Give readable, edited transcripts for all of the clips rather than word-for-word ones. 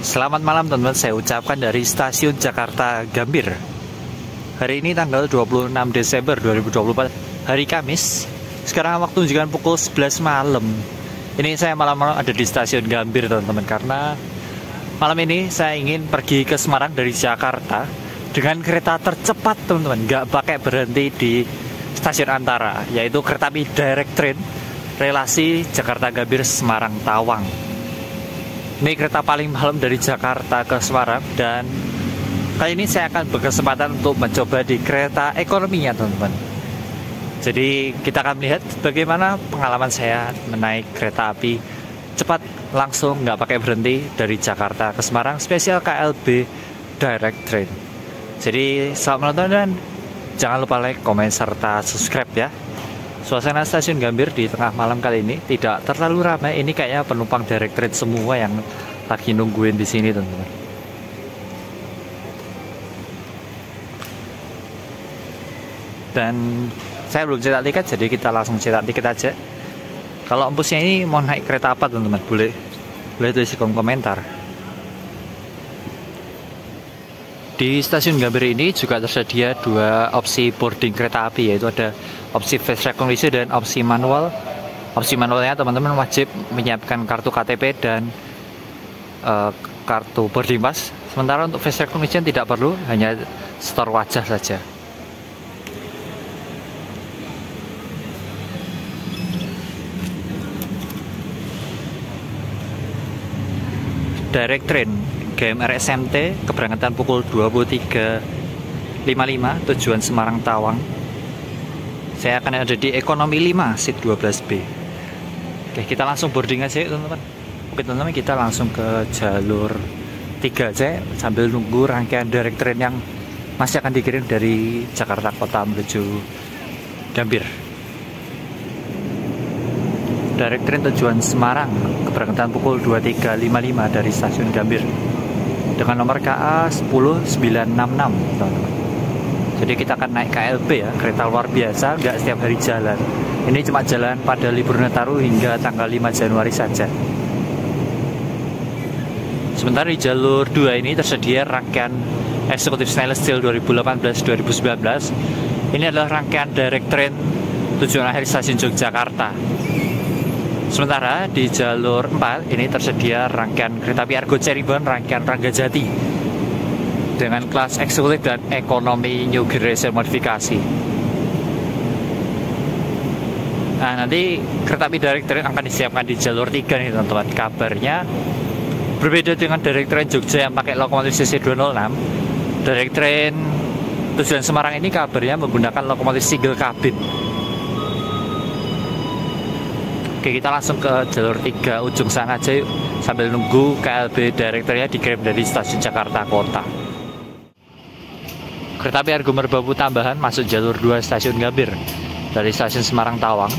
Selamat malam teman-teman, saya ucapkan dari stasiun Jakarta Gambir. Hari ini tanggal 26 Desember 2024, hari Kamis. Sekarang waktu menunjukkan pukul 11 malam. Ini saya malam-malam ada di stasiun Gambir teman-teman, karena malam ini saya ingin pergi ke Semarang dari Jakarta dengan kereta tercepat teman-teman, nggak pakai berhenti di stasiun antara, yaitu kereta api direct train relasi Jakarta Gambir Semarang Tawang. Ini kereta paling malam dari Jakarta ke Semarang, dan kali ini saya akan berkesempatan untuk mencoba di kereta ekonominya teman-teman. Jadi kita akan melihat bagaimana pengalaman saya menaik kereta api cepat langsung nggak pakai berhenti dari Jakarta ke Semarang spesial KLB Direct Train. Jadi selamat menonton dan jangan lupa like, komen, serta subscribe ya. Suasana stasiun Gambir di tengah malam kali ini tidak terlalu ramai. Ini kayaknya penumpang direct train semua yang lagi nungguin di sini, teman-teman. Dan saya belum cetak tiket, jadi kita langsung cetak tiket aja. Kalau empusnya ini mau naik kereta apa, teman-teman? Boleh tulis di kolom komentar. Di stasiun Gambir ini juga tersedia dua opsi boarding kereta api, yaitu ada opsi face recognition dan opsi manual. Opsi manualnya teman-teman wajib menyiapkan kartu KTP dan kartu boarding pass. Sementara untuk face recognition tidak perlu, hanya store wajah saja. Direct train GMR SMT keberangkatan pukul 23.55 tujuan Semarang Tawang. Saya akan ada di ekonomi 5 seat 12B. Oke, kita langsung boarding aja teman-teman. Oke teman-teman, kita langsung ke jalur 3 aja sambil nunggu rangkaian direct train yang masih akan dikirim dari Jakarta Kota menuju Gambir. Direct train tujuan Semarang keberangkatan pukul 23.55 dari stasiun Gambir dengan nomor KA 10966 teman-teman. Jadi kita akan naik KLB ya, kereta luar biasa, nggak setiap hari jalan. Ini cuma jalan pada libur Nataru hingga tanggal 5 Januari saja. Sementara di jalur 2 ini tersedia rangkaian eksekutif stainless steel 2018-2019. Ini adalah rangkaian direct train tujuan akhir stasiun Yogyakarta. Sementara di jalur 4 ini tersedia rangkaian kereta api Argo Cirebon rangkaian Ranggajati dengan kelas eksekutif dan ekonomi new generation modifikasi. Nah, nanti kereta api direct train akan disiapkan di jalur 3 nih teman-teman. Kabarnya berbeda dengan direct train Jogja yang pakai lokomotif CC206. Direct train tujuan Semarang ini kabarnya menggunakan lokomotif single cabin. Oke, kita langsung ke jalur 3 ujung sana aja yuk, sambil nunggu KLB direct trainnya dikirim dari stasiun Jakarta Kota. Kereta api Argo Merbabu tambahan masuk jalur 2 stasiun Gambir dari stasiun Semarang Tawang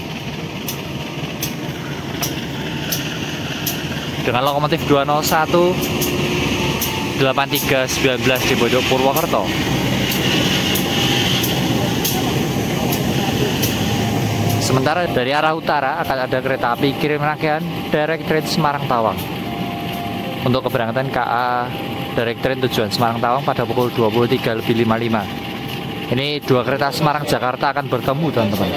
dengan lokomotif 201 8319 di Bodok Purwokerto. Sementara dari arah utara akan ada kereta api kirim rangkaian direct train Semarang Tawang untuk keberangkatan KA direct train tujuan Semarang Tawang pada pukul 23.55. Ini dua kereta Semarang Jakarta akan bertemu teman-teman.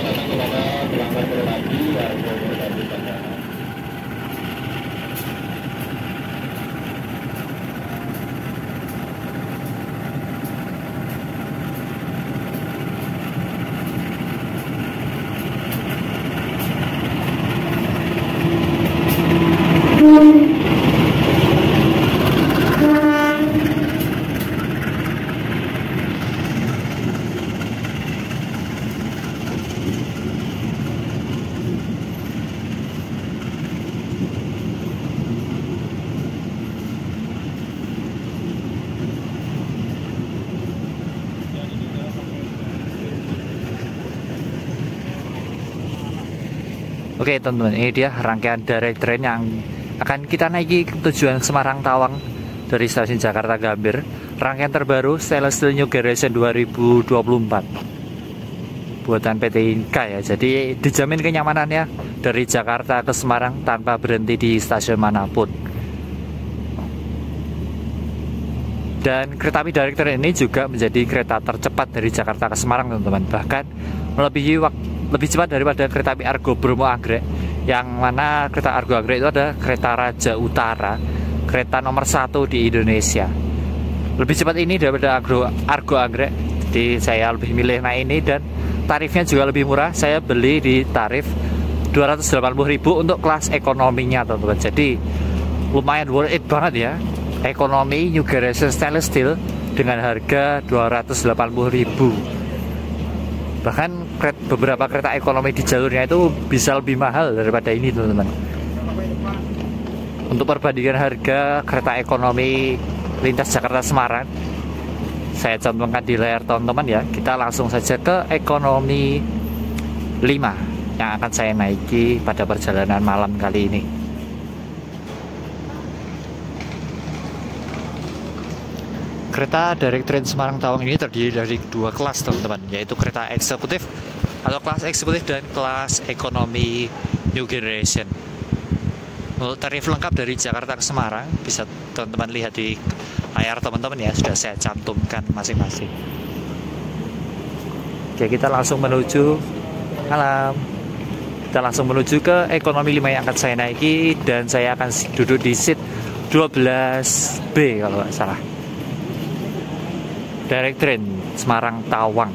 Oke teman-teman, ini dia rangkaian direct train yang akan kita naiki ke tujuan Semarang Tawang dari stasiun Jakarta Gambir. Rangkaian terbaru Stainless Steel New Generation 2024 buatan PT Inka ya. Jadi dijamin kenyamanannya dari Jakarta ke Semarang tanpa berhenti di stasiun manapun. Dan kereta api direct train ini juga menjadi kereta tercepat dari Jakarta ke Semarang, teman-teman. Bahkan lebih cepat daripada kereta api Argo Bromo Anggrek, yang mana kereta Argo Anggrek itu ada kereta Raja Utara, kereta nomor 1 di Indonesia. Lebih cepat ini daripada Argo Anggrek, jadi saya lebih milih naik ini, dan tarifnya juga lebih murah. Saya beli di tarif 280.000 untuk kelas ekonominya, teman-teman. Jadi lumayan worth it banget ya. Ekonomi New Generation Stainless Steel dengan harga 280.000. Bahkan beberapa kereta ekonomi di jalurnya itu bisa lebih mahal daripada ini, teman-teman. Untuk perbandingan harga kereta ekonomi lintas Jakarta Semarang, saya cantumkan di layar, teman-teman ya. Kita langsung saja ke ekonomi 5 yang akan saya naiki pada perjalanan malam kali ini. Kereta direct train Semarang Tawang ini terdiri dari 2 kelas, teman-teman, yaitu kereta eksekutif atau kelas eksekutif dan kelas ekonomi New Generation. Untuk tarif lengkap dari Jakarta ke Semarang bisa teman-teman lihat di layar, teman-teman ya, sudah saya cantumkan masing-masing. Oke, kita langsung menuju ke ekonomi 5 yang akan saya naiki, dan saya akan duduk di seat 12B kalau nggak salah. Direct train Semarang Tawang.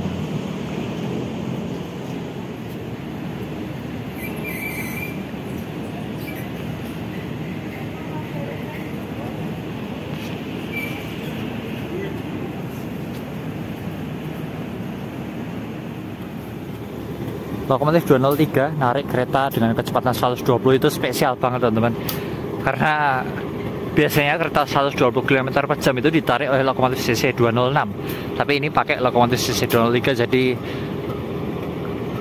Lokomotif 203 narik kereta dengan kecepatan 120 itu spesial banget, teman-teman. Karena biasanya kereta 120 km per jam itu ditarik oleh lokomotif CC 206. Tapi ini pakai lokomotif CC 203, jadi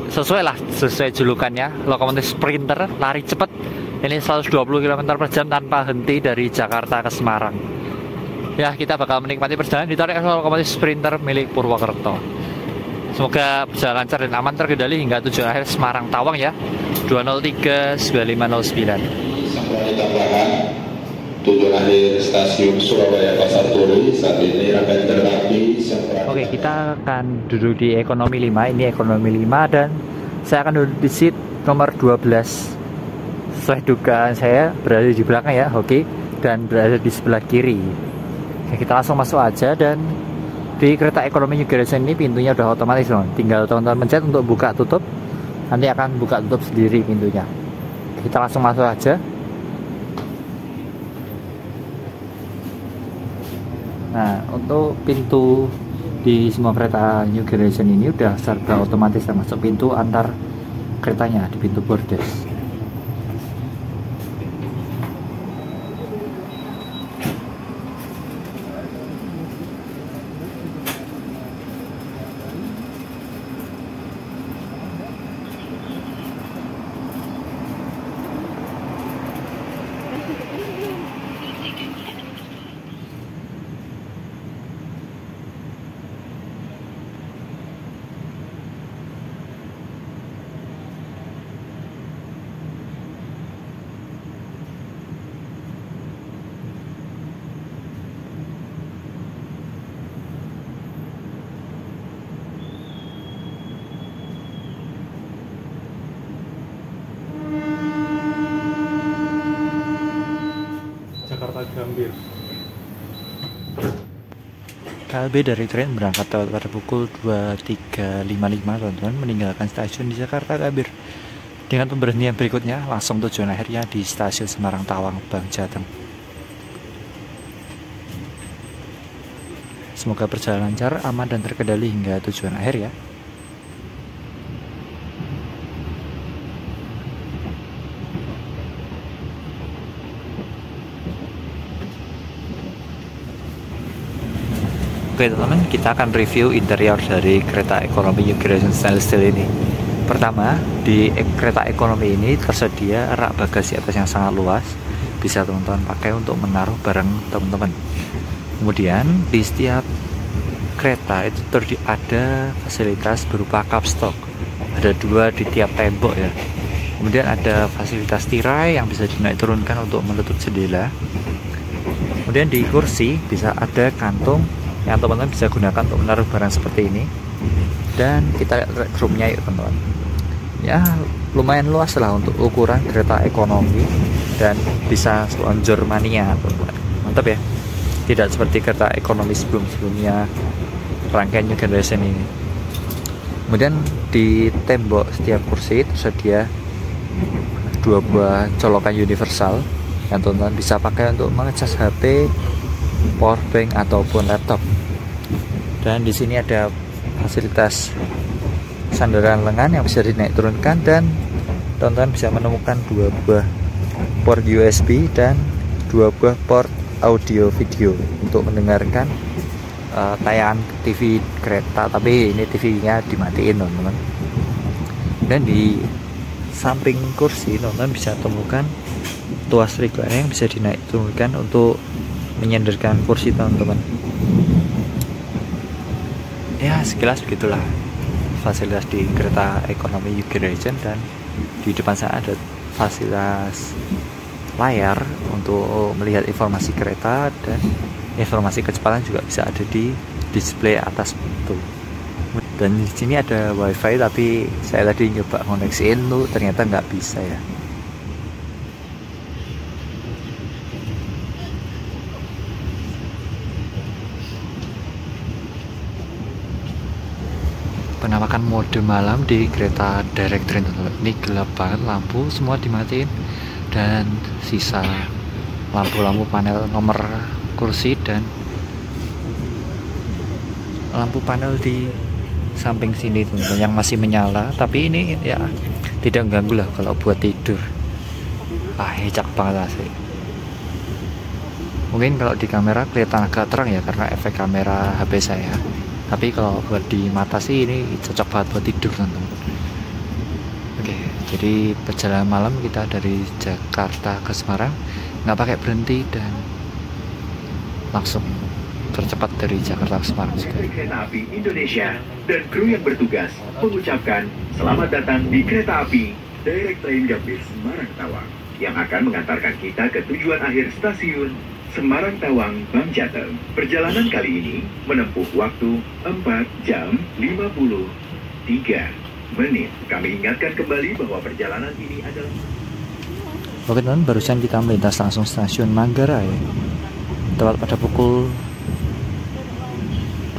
sesuai julukannya, lokomotif sprinter, lari cepat. Ini 120 km per jam tanpa henti dari Jakarta ke Semarang. Ya, kita bakal menikmati perjalanan ditarik oleh lokomotif sprinter milik Purwokerto. Semoga berjalan lancar dan aman, terkendali hingga tujuan akhir Semarang Tawang ya. 203 9509. Tujuan akhir stasiun Surabaya Pasar Turi. Saat ini rangkaian kereta api. Oke, kita akan duduk di ekonomi 5. Ini ekonomi 5 dan saya akan duduk di seat nomor 12. Sesuai dugaan saya berada di belakang ya, oke, dan berada di sebelah kiri. Oke, kita langsung masuk aja. Dan di kereta ekonomi New Generation ini pintunya udah otomatis loh. Tinggal teman-teman pencet untuk buka tutup, nanti akan buka tutup sendiri pintunya. Kita langsung masuk aja. Nah, untuk pintu di semua kereta New Generation ini udah serba otomatis, termasuk pintu antar keretanya di pintu bordes. Gambir. KLB dari train berangkat pada pukul 23.55, teman-teman, meninggalkan stasiun di Jakarta Gambir dengan pemberhentian berikutnya langsung tujuan akhirnya di stasiun Semarang Tawang, Bang Jateng. Semoga berjalan lancar, aman dan terkendali hingga tujuan akhir ya. Oke teman-teman, kita akan review interior dari kereta ekonomi New Generation Stainless Steel ini. Pertama, di kereta ekonomi ini tersedia rak bagasi atas yang sangat luas, bisa teman-teman pakai untuk menaruh barang teman-teman. Kemudian di setiap kereta itu ada fasilitas berupa cup stock, ada 2 di tiap tembok ya. Kemudian ada fasilitas tirai yang bisa dinaik turunkan untuk menutup jendela. Kemudian di kursi bisa ada kantung yang teman-teman bisa gunakan untuk menaruh barang seperti ini. Dan kita lihat roomnya yuk teman-teman. Ya lumayan luas lah untuk ukuran kereta ekonomi dan bisa selonjor mania teman-teman. Mantap ya, tidak seperti kereta ekonomi sebelumnya rangkaian New Generation ini. Kemudian di tembok setiap kursi tersedia 2 buah colokan universal yang teman-teman bisa pakai untuk mengecas HP, powerbank ataupun laptop. Dan di sini ada fasilitas sandaran lengan yang bisa dinaik turunkan, dan teman-teman bisa menemukan 2 buah port USB dan 2 buah port audio video untuk mendengarkan tayangan TV kereta, tapi ini TV-nya dimatiin teman-teman. Dan di samping kursi teman-teman bisa temukan tuas recliner yang bisa dinaik turunkan untuk menyandarkan kursi teman-teman. Ya sekilas begitulah fasilitas di kereta ekonomi New Generation. Dan di depan sana ada fasilitas layar untuk melihat informasi kereta, dan informasi kecepatan juga bisa ada di display atas itu. Dan di sini ada wifi, tapi saya tadi nyoba koneksiin tuh ternyata nggak bisa ya. Penampakan mode malam di kereta direct train. Ini gelap banget, lampu semua dimatiin, dan sisa lampu-lampu panel nomor kursi dan lampu panel di samping sini teman-teman yang masih menyala, tapi ini ya tidak mengganggu lah kalau buat tidur. Cak banget sih. Mungkin kalau di kamera kelihatan agak terang ya karena efek kamera HP saya, tapi kalau buat di mata sih ini cocok banget buat tidur teman-teman. Oke, jadi perjalanan malam kita dari Jakarta ke Semarang nggak pakai berhenti dan langsung tercepat dari Jakarta ke Semarang juga. Kereta Api Indonesia dan kru yang bertugas mengucapkan selamat datang di Kereta Api Direct Train Gambir Semarang Tawang yang akan mengantarkan kita ke tujuan akhir stasiun Semarang Tawang Bank Jateng. Perjalanan kali ini menempuh waktu 4 jam 53 menit. Kami ingatkan kembali bahwa perjalanan ini adalah... Oke teman, barusan kita melintas langsung stasiun Manggarai tepat pada pukul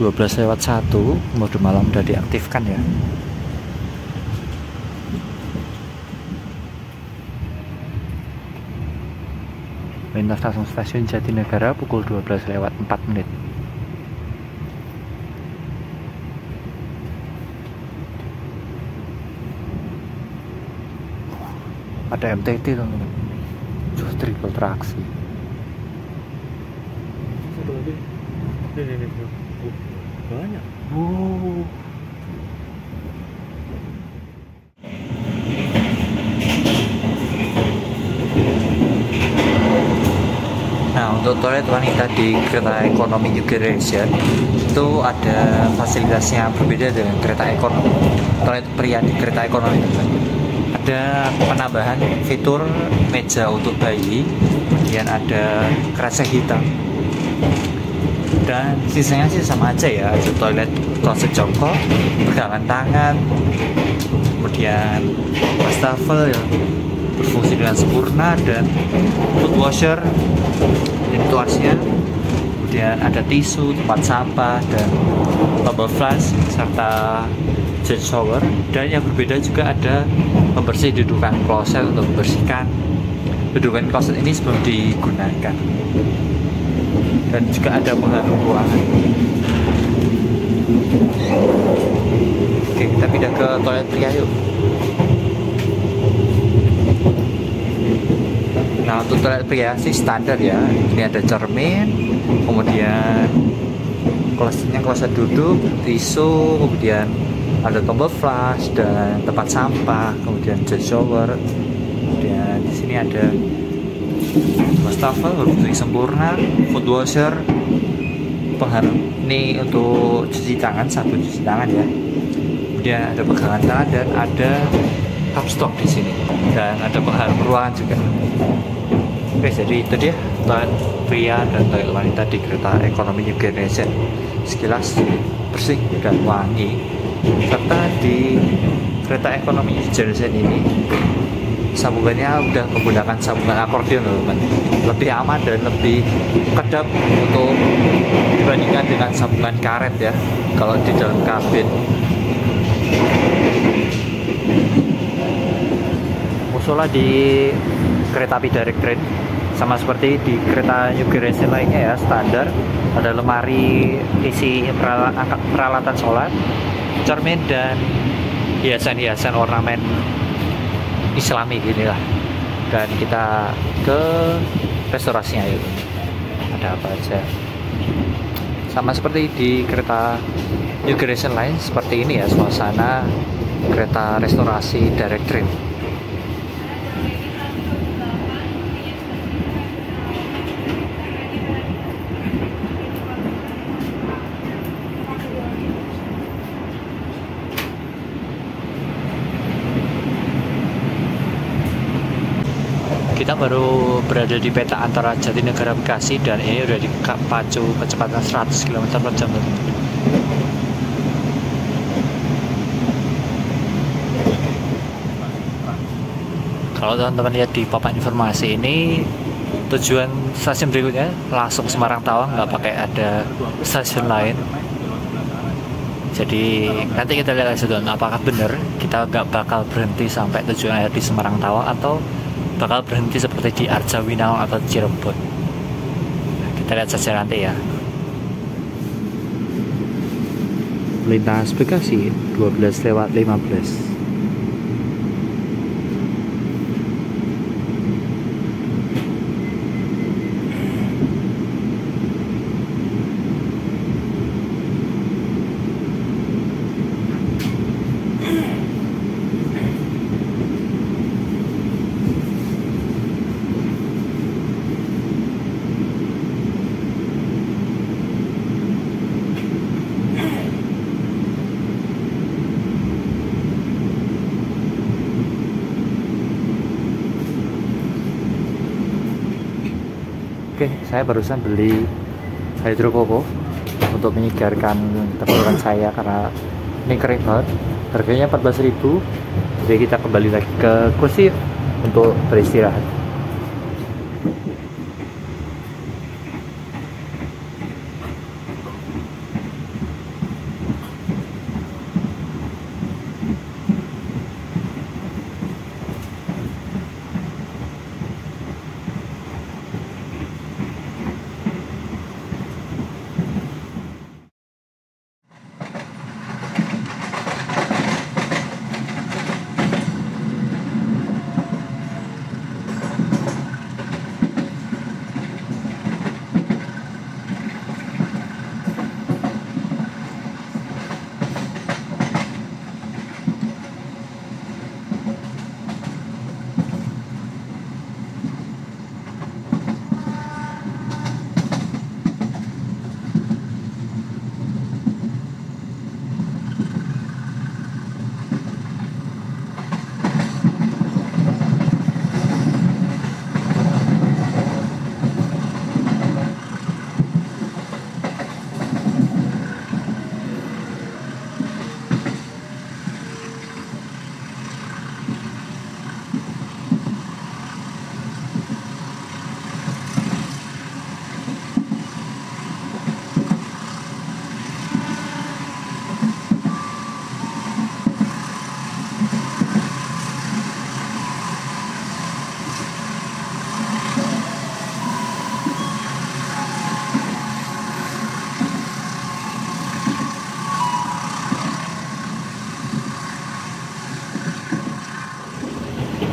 12:01. Mode malam udah diaktifkan ya. Melintas langsung stasiun Jatinegara pukul 12:04. Ada MTT teman-teman, terus triple traksi. Satu lagi. Ini. Banyak. Wow. Nah, untuk toilet wanita di kereta ekonomi New Generation itu ada fasilitasnya berbeda dengan kereta ekonomi. Toilet pria di kereta ekonomi ada penambahan fitur meja untuk bayi, kemudian ada kresek hitam, dan sisanya sih sama aja ya. Ada toilet kloset jongkok, pegangan tangan, kemudian wastafel ya berfungsi dengan sempurna, dan foot washer ini tuasnya, kemudian ada tisu, tempat sampah, dan tumble flash serta jet shower. Dan yang berbeda juga ada pembersih dudukan kloset untuk membersihkan dudukan kloset ini sebelum digunakan, dan juga ada pengharum ruangan. Oke, kita pindah ke toilet pria yuk. Nah, untuk toilet pria sih standar ya. Ini ada cermin, kemudian kloset duduk, tisu, kemudian ada tumble flash dan tempat sampah, kemudian jet shower. Kemudian di sini ada wastafel berfungsi sempurna, foot washer, pengharum ini untuk cuci tangan, sabun cuci tangan ya. Kemudian ada pegangan tangan dan ada cup stock di sini, dan ada pengharum ruangan juga. Oke, jadi itu dia toilet pria dan toilet wanita di kereta ekonomi New Generation. Sekilas bersih dan wangi. Serta di kereta ekonomi New Generation ini sambungannya udah menggunakan sambungan akordeon loh teman, lebih aman dan lebih kedap untuk dibandingkan dengan sambungan karet ya kalau di dalam kabin. Musola di kereta api direct train sama seperti di kereta New Generation lainnya ya, standar ada lemari isi peralatan sholat, cermin dan hiasan-hiasan ornamen Islami gini lah. Dan kita ke restorasinya yuk, ada apa aja. Sama seperti di kereta New Generation lain, seperti ini ya suasana kereta restorasi direct train. Kita baru berada di peta antara Jatinegara Bekasi dan ini udah dipacu kecepatan 100 km/jam. Kalau teman-teman lihat di papan informasi ini, tujuan stasiun berikutnya langsung Semarang Tawang, nggak pakai ada stasiun lain. Jadi nanti kita lihat aja apakah benar kita nggak bakal berhenti sampai tujuan akhir di Semarang Tawang atau bakal berhenti seperti di Arjawinang atau Cirebon. Kita lihat saja nanti ya. Lintas Bekasi 12:15. Oke, saya barusan beli hydro koko untuk menyegarkan tenggorokan saya karena ini kering banget. Harganya 14.000. Jadi kita kembali lagi ke kursi untuk beristirahat.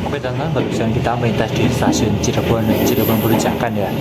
Oke teman-teman, barusan kita melintas di stasiun Cirebon Burujakan ya.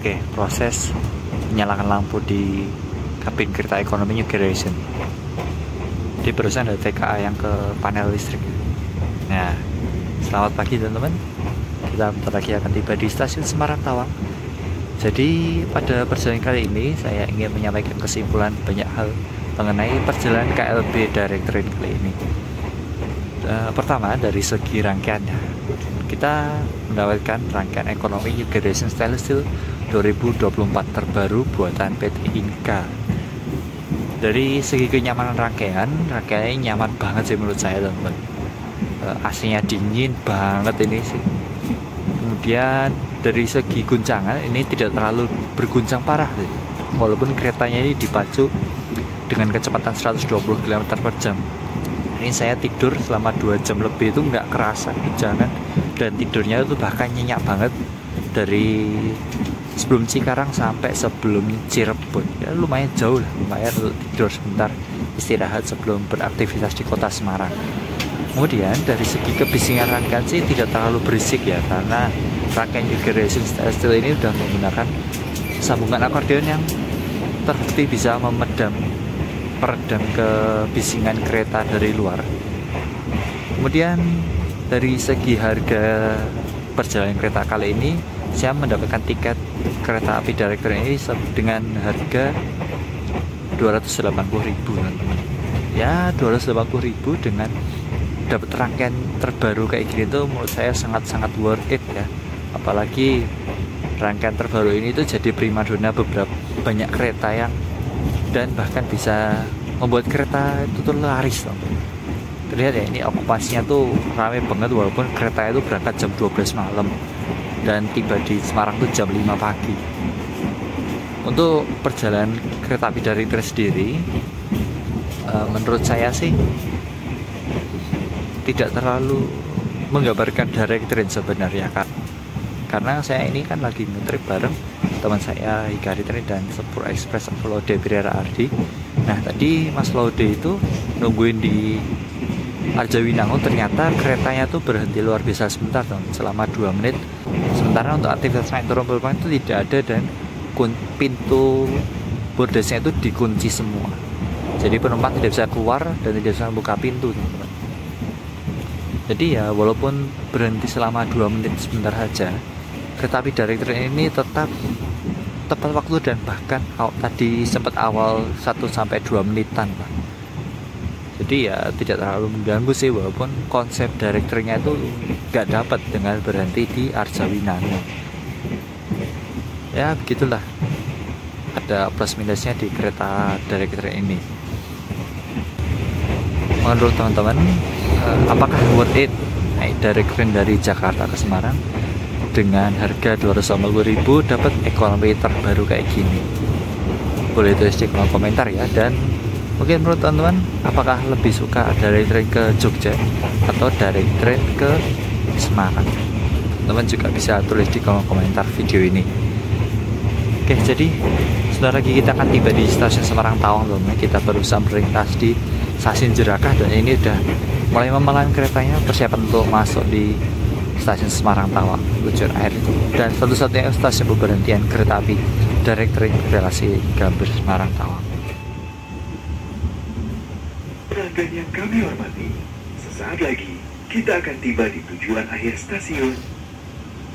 Oke, proses menyalakan lampu di kabin kereta ekonomi New Generation. Jadi barusan ada TKA yang ke panel listrik. Nah, selamat pagi teman-teman. Kita bentar lagi akan tiba di stasiun Semarang Tawang. Jadi pada perjalanan kali ini saya ingin menyampaikan kesimpulan banyak hal mengenai perjalanan KLB Direct Train kali ini. Pertama dari segi rangkaiannya, kita mendapatkan rangkaian ekonomi New Generation Stainless Steel 2024 terbaru buatan PT Inka. Dari segi kenyamanan rangkaiannya nyaman banget sih menurut saya teman-teman. AC-nya dingin banget ini sih. Kemudian dari segi guncangan ini tidak terlalu berguncang parah sih. Walaupun keretanya ini dipacu dengan kecepatan 120 km per jam. Ini saya tidur selama 2 jam lebih itu nggak kerasa guncangan, dan tidurnya itu bahkan nyenyak banget dari sebelum Cikarang sampai sebelum Cirebon. Ya lumayan jauh lah, lumayan untuk tidur sebentar istirahat sebelum beraktivitas di kota Semarang. Kemudian dari segi kebisingan rangkaian sih tidak terlalu berisik ya, karena rangkaian New Generation Stainless Steel ini sudah menggunakan sambungan akordeon yang terbukti bisa peredam kebisingan kereta dari luar. Kemudian dari segi harga perjalanan kereta kali ini, saya mendapatkan tiket kereta api Direct Train ini dengan harga 280.000 teman-teman. Ya 280.000 dengan dapat rangkaian terbaru kayak gini tuh menurut saya sangat-sangat worth it ya. Apalagi rangkaian terbaru ini tuh jadi primadona beberapa banyak kereta yang, dan bahkan bisa membuat kereta itu tuh laris loh. Terlihat ya, ini okupasinya tuh ramai banget walaupun kereta itu berangkat jam 12 malam dan tiba di Semarang tuh jam 5 pagi. Untuk perjalanan kereta api dari Train sendiri, menurut saya sih tidak terlalu menggambarkan Direct Train sebenarnya, Kak. Karena saya ini kan lagi ngetrip bareng teman saya Hikari Train dan Sepur Express Laude Birera Ardi. Nah tadi Mas Laude itu nungguin di Arjawinangun, ternyata keretanya tuh berhenti luar biasa sebentar selama 2 menit. Sementara untuk aktivitas naik turun penumpang itu tidak ada, dan pintu bordesnya itu dikunci semua. Jadi penumpang tidak bisa keluar dan tidak bisa membuka pintu teman-teman. Jadi ya walaupun berhenti selama 2 menit sebentar saja, kereta api Direct Train ini tetap tepat waktu, dan bahkan tadi sempat awal 1-2 menitan Pak. Jadi ya tidak terlalu mengganggu sih, walaupun konsep Direct Train-nya itu gak dapat dengan berhenti di Arjawinangun. Ya begitulah, ada plus minusnya di kereta Direct Train ini. Menurut teman-teman, apakah worth it naik Direct Train dari Jakarta ke Semarang dengan harga 250.000 dapat ekonomi terbaru kayak gini? Boleh tulis di kolom komentar ya. Dan mungkin menurut teman-teman, apakah lebih suka Direct Train ke Jogja atau Direct Train ke Semarang? Teman juga bisa tulis di kolom komentar video ini. Oke, jadi sebentar lagi kita akan tiba di stasiun Semarang Tawang teman-teman. Kita barusan melintas di stasiun Jerakah, dan ini udah mulai memelan keretanya, persiapan untuk masuk di stasiun Semarang Tawang tujuan akhir itu, dan satu-satunya stasiun pemberhentian kereta api Direct Train relasi Gambir Semarang Tawang. Pelanggan yang kami hormati, sesaat lagi kita akan tiba di tujuan akhir stasiun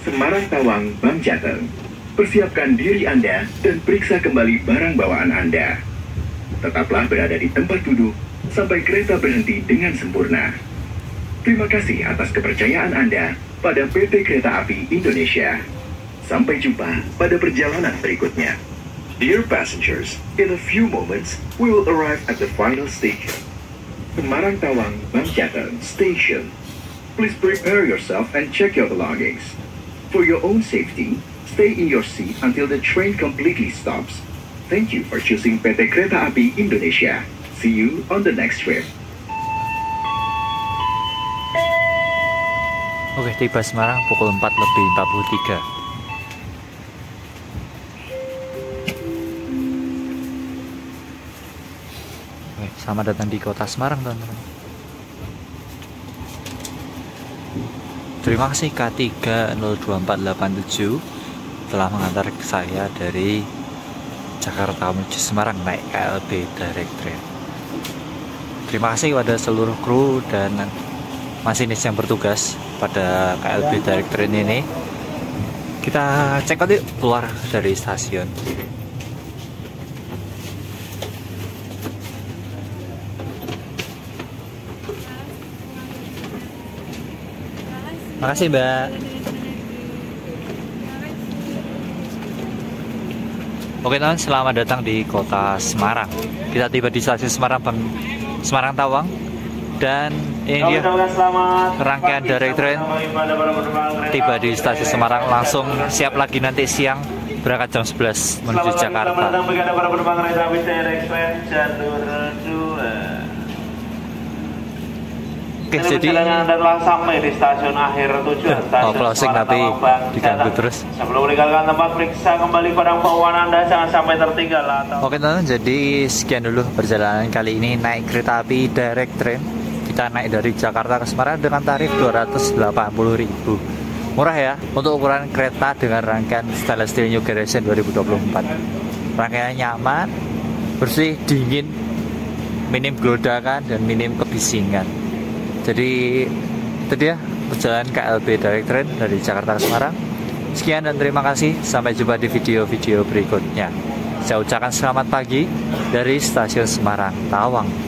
Semarang Tawang Bank Jateng. Persiapkan diri Anda dan periksa kembali barang bawaan Anda. Tetaplah berada di tempat duduk sampai kereta berhenti dengan sempurna. Terima kasih atas kepercayaan Anda pada PT Kereta Api Indonesia. Sampai jumpa pada perjalanan berikutnya. Dear passengers, in a few moments we will arrive at the final station, Semarang Tawang Bank Jateng Station. Please prepare yourself and check your belongings. For your own safety, stay in your seat until the train completely stops. Thank you for choosing PT Kereta Api Indonesia. See you on the next trip. Oke, tiba Semarang pukul 4:43. Oke, selamat datang di kota Semarang teman-teman. Terima kasih K3 02487 telah mengantar saya dari Jakarta menuju Semarang naik KLB Direct Train. Terima kasih kepada seluruh kru dan masinis yang bertugas pada KLB Direct Train ini. Kita cek out yuk keluar dari stasiun. Makasih Mbak. Oke teman, selamat datang di kota Semarang. Kita tiba di stasiun Semarang Tawang. Dan ini dia rangkaian Direct Train tiba di stasiun Semarang, langsung siap lagi nanti siang berangkat jam 11 menuju Jakarta. Oke, jadi telah sampai di stasiun akhir tujuan stasiun closing tapi diganggu terus. Sebelum meninggalkan tempat, periksa kembali barang bawaan Anda, jangan sampai tertinggal atau... Oke teman, jadi sekian dulu perjalanan kali ini naik kereta api Direct Train. Kita naik dari Jakarta ke Semarang dengan tarif 280.000. Murah ya untuk ukuran kereta dengan rangkaian stainless steel New Generation 2024. Rangkaiannya nyaman, bersih, dingin, minim gelodakan dan minim kebisingan. Jadi itu dia perjalanan KLB Direct Train dari Jakarta ke Semarang. Sekian dan terima kasih. Sampai jumpa di video-video berikutnya. Saya ucapkan selamat pagi dari stasiun Semarang Tawang.